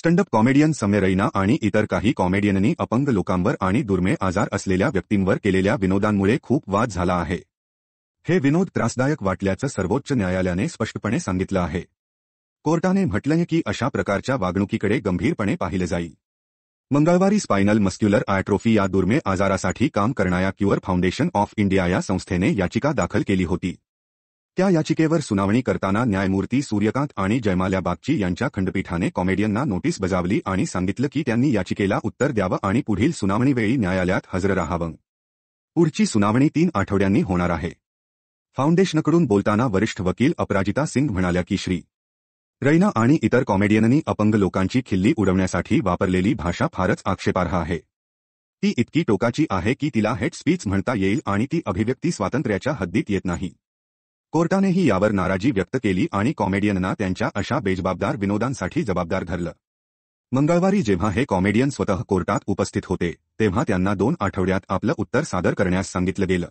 Stand up comedian सौम्य रैना आणि इतर काही कॉमेडियननी अपंग लोकांवर आणि दुर्मिळ आजार असलेल्या व्यक्तींवर केलेल्या विनोदांमुळे खूप वाद झाला आहे. हे विनोद त्रासदायक वाटल्याचं सर्वोच्च न्यायालयाने स्पष्टपणे सांगितलं आहे. कोर्टाने म्हटलंय की अशा प्रकारच्या वागणुकीकडे गंभीरपणे पाहिले जाईल. मंगळवारी स्पायनल मस्क्युलर ॲट्रोफी या दुर्मिळ आजारासाठी काम करणाऱ्या क्युअर फाउंडेशन ऑफ इंडिया या संस्थेने याचिका दाखल केली होती. त्या याचिकेवर सुनावणी करताना न्यायमूर्ती सूर्यकांत आणि जयमाल्या बागची यांच्या खंडपीठाने कॉमेडियनना नोटीस बजावली आणि सांगितलं की त्यांनी याचिकेला उत्तर द्यावं आणि पुढील सुनावणीवेळी न्यायालयात हजर राहावं. पुढची सुनावणी 3 आठवड्यांनी होणार आहे. फाउंडेशनकडून बोलताना वरिष्ठ वकील अपराजिता सिंग म्हणाल्या की श्री. रैना आणि इतर कॉमेडियननी अपंग लोकांची खिल्ली उडवण्यासाठी वापरलेली भाषा फारच आक्षेपार्ह आहे. ती इतकी टोकाची आहे की तिला हेट स्पीच म्हणता येईल आणि ती अभिव्यक्ती स्वातंत्र्याच्या हद्दीत येत नाही. कोर्टानेही यावर नाराजी व्यक्त केली आणि कॉमेडियनना त्यांच्या अशा बेजबाबदार विनोदांसाठी जबाबदार धरलं. मंगळवारी जेव्हा हे कॉमेडियन स्वतः कोर्टात उपस्थित होते तेव्हा त्यांना 2 आठवड्यात आपलं उत्तर सादर करण्यास सांगितलं गेलं.